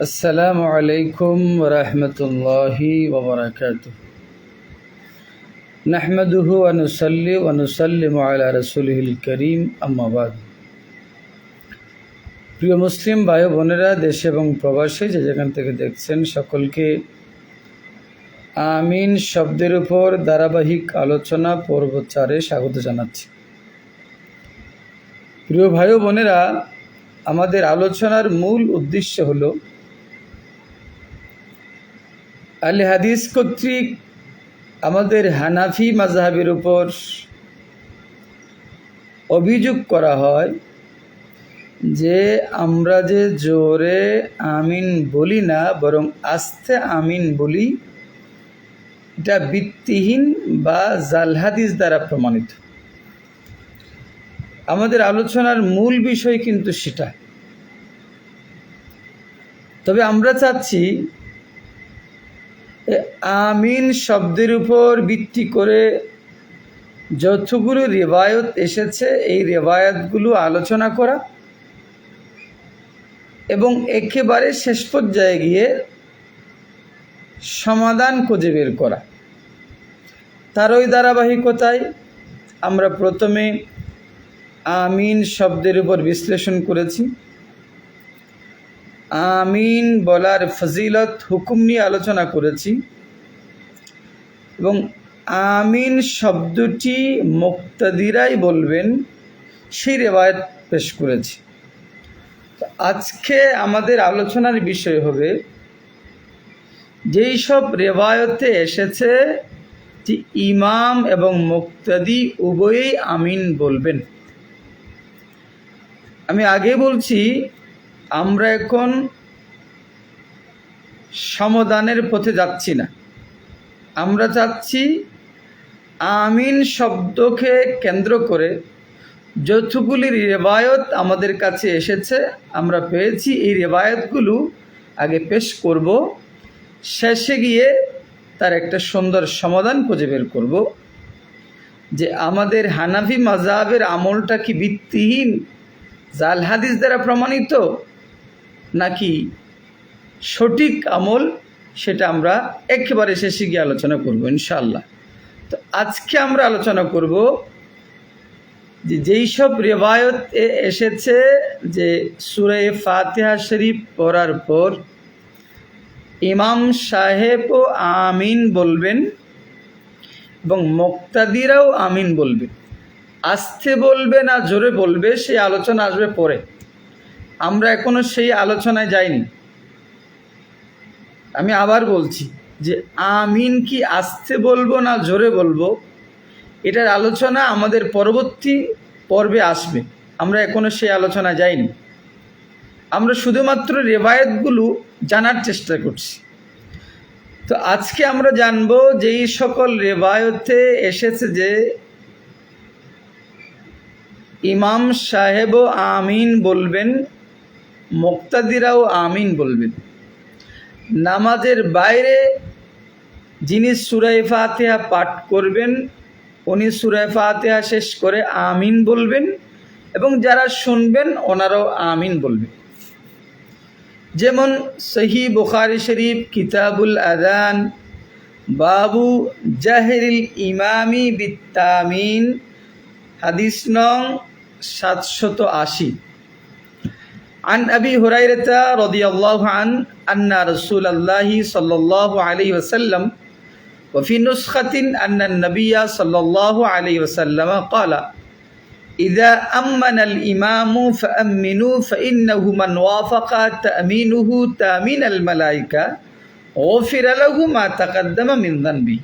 আসসালামু আলাইকুম ওয়া রাহমাতুল্লাহি ওয়া বারাকাতুহু। নাহমাদুহু ওয়া নুসাল্লি ওয়া নুসাল্লিমু আলা রাসূলিহিল কারীম, আম্মা বাদ। প্রিয় মুসলিম ভাই বোনেরা, দেশে এবং প্রবাসে যে যেখান থেকে দেখছেন, সকলকে আমিন শব্দের উপর ধারাবাহিক আলোচনা পর্ব 4-এ স্বাগত জানাচ্ছি। প্রিয় ভাই বোনেরা, আমাদের আলোচনার মূল উদ্দেশ্য হলো আহলে হাদিস কর্তৃক আমাদের হানাফি মাযহাবের উপর অভিযোগ করা হয় যে আমরা যে জোরে আমিন বলি না, বরং আস্তে আমিন বলি, এটা ভিত্তিহীন বা জাল হাদিস দ্বারা প্রমাণিত। আমাদের আলোচনার মূল বিষয় কিন্তু সেটা। তবে আমরা চাচ্ছি আমিন শব্দের উপর ভিত্তি করে যতগুলো রিওয়ায়াত এসেছে এই রিওয়ায়াতগুলো আলোচনা করা এবং একেবারে শেষ পর্যায়ে গিয়ে সমাধান খুঁজে বের করা। তার ওই ধারাবাহিকতায় আমরা প্রথমে আমিন শব্দের উপর বিশ্লেষণ করেছি। আমিন বলার ফজিলত হুকুম নিয়ে আলোচনা করেছি এবং আমিন শব্দটি মুক্তাদিরাই বলবেন সেই রিওয়ায়াত পেশ করেছি। আজকে আমাদের আলোচনার বিষয় হবে যেই সব রিওয়ায়াতে এসেছে যে ইমাম এবং মুক্তাদি উভয়েই আমিন বলবেন। আমি আগে বলছি, আমরা এখন সমাধানের পথে যাচ্ছি না। আমরা চাচ্ছি আমিন শব্দকে কেন্দ্র করে যতগুলি রিওয়ায়াত আমাদের কাছে এসেছে, আমরা পেয়েছি, এই রিওয়ায়াতগুলো আগে পেশ করব, শেষে গিয়ে তার একটা সুন্দর সমাধান খুঁজে বের করব যে আমাদের হানাফি মাযহাবের আমলটা কি ভিত্তিহীন জাল হাদিস দ্বারা প্রমাণিত নাকি সঠিক আমল, সেটা আমরা একেবারে শেষে গিয়ে আলোচনা করব ইনশাআল্লাহ। তো আজকে আমরা আলোচনা করব যে যেই সব রিওয়ায়াত এসেছে যে সূরা ফাতিহা শরীফ পড়ার পর ইমাম সাহেবও আমিন বলবেন এবং মুক্তাদিরাও আমিন বলবেন। আস্তে বলবে না জোরে বলবে, সেই আলোচনা আসবে পরে। আমরা এখনো সেই আলোচনায় যাইনি। আমি আবার বলছি যে আমিন কি আস্তে বলবো না জোরে বলবো, এটার আলোচনা আমাদের পরবর্তী পর্বে আসবে। আমরা এখনো সেই আলোচনায় যাইনি। আমরা শুধুমাত্র রিওয়ায়াতগুলো জানার চেষ্টা করছি। তো আজকে আমরা জানব যেই সকল রিওয়ায়াতে এসেছে যে ইমাম সাহেবও আমিন বলবেন, মুক্তাদিরাও আমিন বলবেন। নামাজের বাইরে যিনি সূরা ফাতিহা পাঠ করবেন উনি সূরা ফাতিহা শেষ করে আমিন বলবেন এবং যারা শুনবেন ওনারাও আমিন বলবেন। যেমন সহিহ বুখারী শরীফ কিতাবুল আযান বাবু জাহরিল ইমামি বিত্তামিন হাদিস নং 780 عن أبي هريرة رضي الله عنه أن رسول الله صلى الله عليه وسلم وفي نسخة أن النبي صلى الله عليه وسلم قال إذا أمن الإمام فأمنوا فإنه من وافق تأمينه تأمين الملائكة غفر له ما تقدم من ذنبه।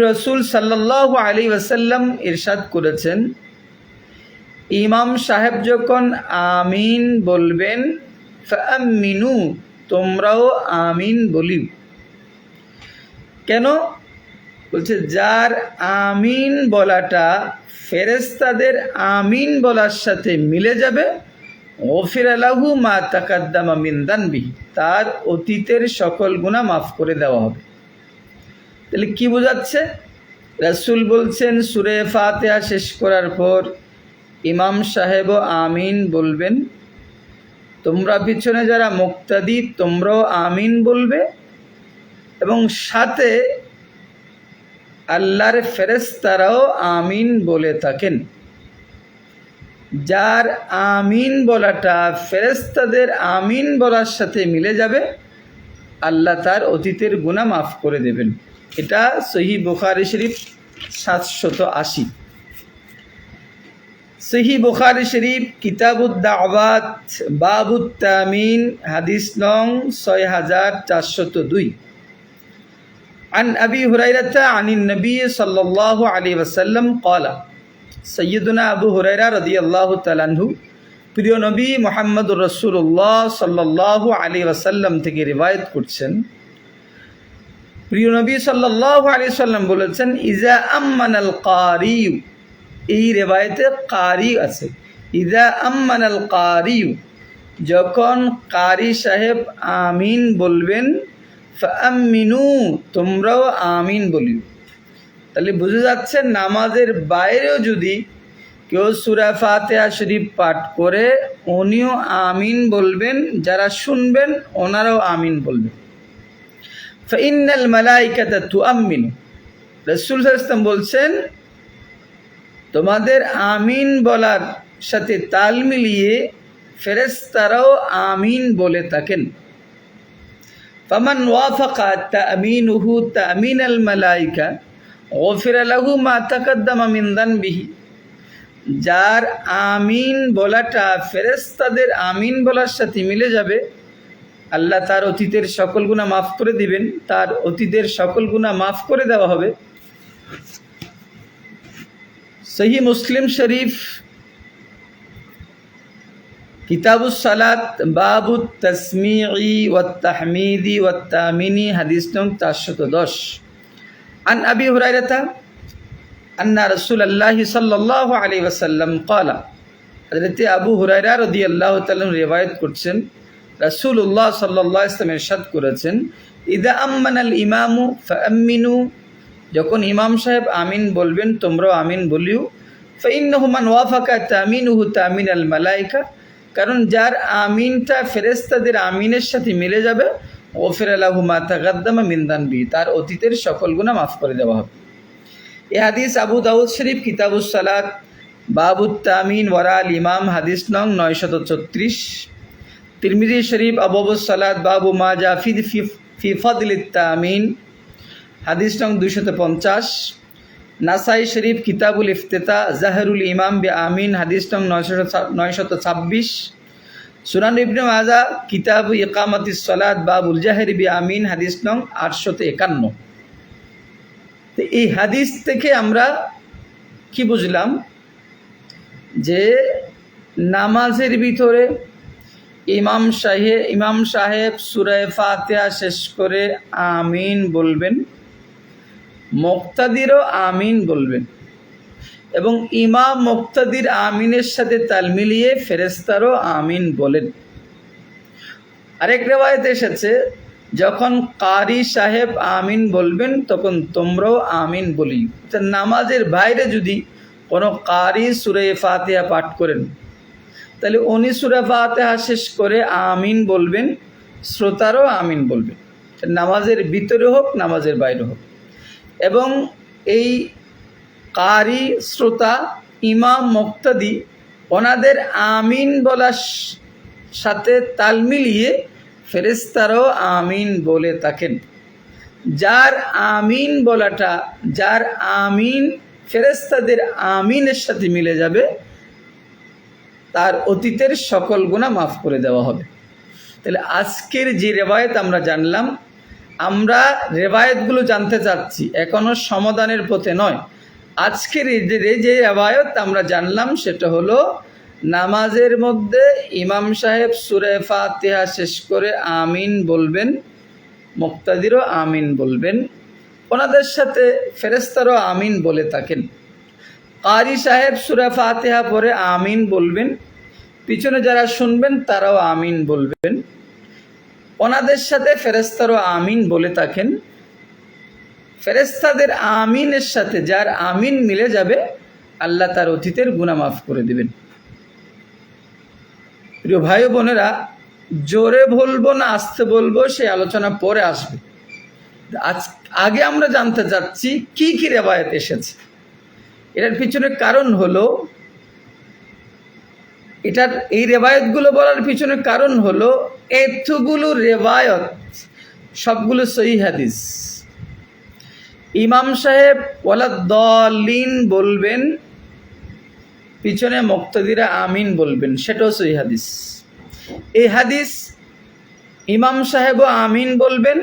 রাসূল সাল্লাল্লাহু আলাইহি ওয়াসাল্লাম ইরশাদ করেছেন, ইমাম সাহেব যখন আমিন বলবেন ফাআমিনু, তোমরাও আমিন বলিও। কেন বলছে? যার আমিন বলাটা ফেরেশতাদের আমিন বলার সাথে মিলে যাবে, গফিরা লাহু মা তাকাদ্দামা মিন যানবিহি, তার অতীতের সকল গুনাহ মাফ করে দেওয়া হবে। তাহলে কি বোঝাচ্ছে? রাসূল বলছেন সূরা ফাতিহা শেষ করার পর ইমাম সাহেবও আমিন বলবেন তোমরা পিছনে যারা মুক্তাদি তোমরাও আমিন বলবে, এবং সাথে আল্লাহর ফেরেশতারাও আমিন বলে থাকেন। যার আমিন বলাটা ফেরেশতাদের আমিন বলার সাথে মিলে যাবে, আল্লাহ তার অতীতের গুনাহ মাফ করে দেবেন। এটা সহিহ বুখারী শরীফ 780। সহিহ বুখারী শরীফ কিতাবুদ দাওয়াত বাবুত তামিন হাদিস নং 6402। عن أبي هريرة عن النبي صلى الله عليه وسلم قال সৈয়দুনা আবু হুরায়রা রাদিয়াল্লাহু তাআলা আনহু প্রিয় নবী মুহাম্মদুর রাসূলুল্লাহ সাল্লাল্লাহু আলাইহি ওয়াসাল্লাম থেকে রিওয়ায়াত করছেন, প্রিয় নবী সাল্লাল্লাহু আলাইহি ওয়াসাল্লাম বলেছেন, ইজা আম্মানাল কারি, এই রিওয়ায়াতে কারি আছে, ইজা আম্মানাল কারি, যখন কারি সাহেব আমিন বলবেন, ফাআমিনু, তোমরাও আমিন বলিও। তাহলে বোঝা যাচ্ছে নামাজের বাইরেও যদি কেউ সূরা ফাতিহা শরীফ পাঠ করে উনিও আমিন বলবেন, যারা শুনবেন ওনারাও আমিন বলবেন। ফাইন্নাল মালাইকাতা তুআমিনু, রাসূল সাল্লাল্লাহু আলাইহি ওয়াসাল্লাম বলছেন তোমাদের আমিন বলার সাথে তাল মিলিয়ে ফেরেশতারাও আমিন বলে থাকেন। ফামান ওয়াফাকা তামিনুহু তামিনাল মালাইকা গফিরা লাহু মা তাকাদ্দামা মিন যানবিহি, যার আমিন বলাটা ফেরেশতাদের আমিন বলার সাথে মিলে যাবে, আল্লাহ তার অতীতের সকল গুনাহ মাফ করে দিবেন, তার অতীতের সকল গুনাহ মাফ করে দেওয়া হবে। সহিহ মুসলিম শরীফ কিতাবুস সালাত বাবুত তাসমিঈ ওয়াত তাহমিদি ওয়াত তামিনি হাদিস নং 410। عن أبي هريرة أن رسول الله صلى الله عليه وسلم قال, হযরত আবু হুরায়রা রাদিয়াল্লাহু তাআলা রিওয়ায়াত করছেন, রাসূলুল্লাহ সাল্লাল্লাহু আলাইহি ওয়াসাল্লাম ইরশাদ করেছেন, ইযা আম্মানাল ইমামু ফাআমিনু, যখন ইমাম সাহেব আমিন বলবেন তোমরাও আমিন বলিও। ফাইন্নাহু মান ওয়াফাকা তামিনুহু তামিনাল মালাইকা, কারণ যার আমিনটা ফেরেশতাদের আমিনের সাথে মিলে যাবে, গফিরা লাহু মা তাকাদ্দামা মিন যানবি, তার অতীতের সকল গুনাহ মাফ করে দেওয়া হবে। এই হাদিস আবু দাউদ শরীফ কিতাবুস সালাত বাবুত তামিন ওয়ারাল ইমাম হাদিস নং 934, তিরমিজি শরীফ আবওয়াবুস সালাত বাবু মা জা ফি ফাদলিত তামিন হাদিস নং 250, নাসাই শরীফ কিতাবুল ইফতিতা জাহরুল ইমাম বি আমিন হাদিস নং 926, সুনান ইবনে মাজাহ কিতাবু ইকামাতিস সালাত বাবুল জাহরি বি আমিন হাদিস নং 851। তো এই হাদিস থেকে আমরা কি বুঝলাম, যে নামাজের ভিতরে ইমাম সাহেব সূরা ফাতিহা শেষ করে আমিন বলবেন, মুক্তাদিরও আমিন বলবেন, এবং ইমাম মুক্তাদির আমিনের সাথে তাল মিলিয়ে ফেরেশতারও আমিন বলেন। আরেক রিওয়ায়াতে এসেছে, যখন কারি সাহেব আমিন বলবেন তখন তোমরাও আমিন বলি। নামাজের বাইরে যদি কোনো কারি সূরা ফাতিহা পাঠ করেন, তাহলে উনি সূরা ফাতিহা শেষ করে আমিন বলবেন, শ্রোতারও আমিন বলবেন, নামাজের ভিতরে হোক নামাজের বাইরে হোক। এবং এই কারি, শ্রোতা, ইমাম, মুক্তাদি ওনাদের আমিন বলার সাথে তাল মিলিয়ে ফেরেশতারাও আমিন বলে থাকেন। যার আমিন বলাটা, যার আমিন ফেরেশতাদের আমিনের সাথে মিলে যাবে, তার অতীতের সকল গুনাহ মাফ করে দেওয়া হবে। তাহলে আজকের যে রিওয়ায়াত আমরা জানলাম, আমরা রিওয়ায়াতগুলো জানতে চাচ্ছি, এখনো সমাধানের পথে নয়। আজকের যে রিওয়ায়াত আমরা জানলাম সেটা হলো, নামাজের মধ্যে ইমাম সাহেব সূরা ফাতিহা শেষ করে আমিন বলবেন, মুক্তাদিরও আমিন বলবেন, ওনাদের সাথে ফেরেশতারাও আমিন বলে থাকেন। কারি সাহেব সূরা ফাতিহা পড়ে আমিন বলবেন, পিছনে যারা শুনবেন তারাও আমিন বলবেন, ওনাদের সাথে ফেরেশতারাও আমিন বলে থাকেন। ফেরেশতাদের আমিনের সাথে যার আমিন মিলে যাবে, আল্লাহ তার অতীতের গুনাহ মাফ করে দেবেন। প্রিয় ভাই বোনেরা, জোরে বলবো না আস্তে বলবো সেই আলোচনা পরে আসবে। আজ আগে আমরা জানতে চাচ্ছি কি কি রেওয়ায়েত এসেছে। এটার পিছনে কারণ হলো, এই রেওয়ায়েতগুলো বলার পিছনে কারণ হলো এতগুলো রেওয়ায়ত সবগুলো সহিহ হাদিস। ইমাম সাহেব ওয়ালাদ-দাল্লিন বলবেন, পিছনে মুক্তাদিরা আমিন বলবেন, সেটাও সহিহ হাদিস। এই হাদিস ইমাম সাহেবও আমিন বলবেন,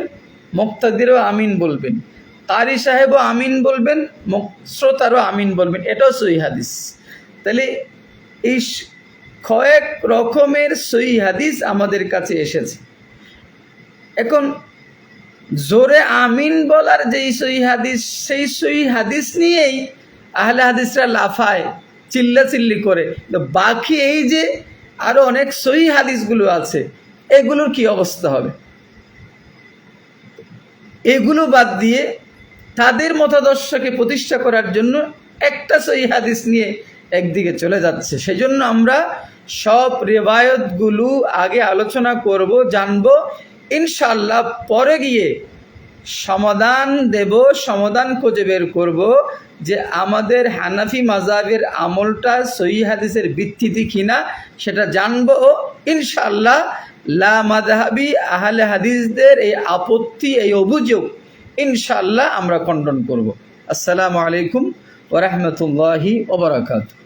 মুক্তাদিরও আমিন বলবেন, কারি সাহেবও আমিন বলবেন, শ্রোতারও আমিন বলবেন, এটাও সহিহ হাদিস। তাহলে এই কয়েক রকমের সহিহ হাদিস আমাদের কাছে এসেছে। এখন জোরে আমিন বলার যেই সহিহ হাদিস, সেই সহিহ হাদিস নিয়েই আহলে হাদিসরা লাফায়, চিল্লাচিল্লি করে। তো বাকি এই যে আরো অনেক সহিহ হাদিসগুলো আছে, এগুলোর কি অবস্থা হবে? এগুলো বাদ দিয়ে তাদের মতাদর্শকে প্রতিষ্ঠা করার জন্য একটা সহিহ হাদিস নিয়ে একদিকে চলে যাচ্ছে। সেজন্য আমরা সব রিওয়ায়াতগুলো আগে আলোচনা করব, জানব, ইনশাআল্লাহ পরে গিয়ে সমাধান দেব, সমাধান খুঁজে বের করব যে আমাদের হানাফি মাযহাবের আমলটা সহিহ হাদিসের ভিত্তিতে কিনা সেটা জানব। ইনশাআল্লাহ লা মাযহাবি আহলে হাদিসদের এই আপত্তি, এই অভিযোগ ইনশাআল্লাহ আমরা খণ্ডন করব। আসসালামু আলাইকুম ওয়া রাহমাতুল্লাহি ওয়া বারাকাতুহু।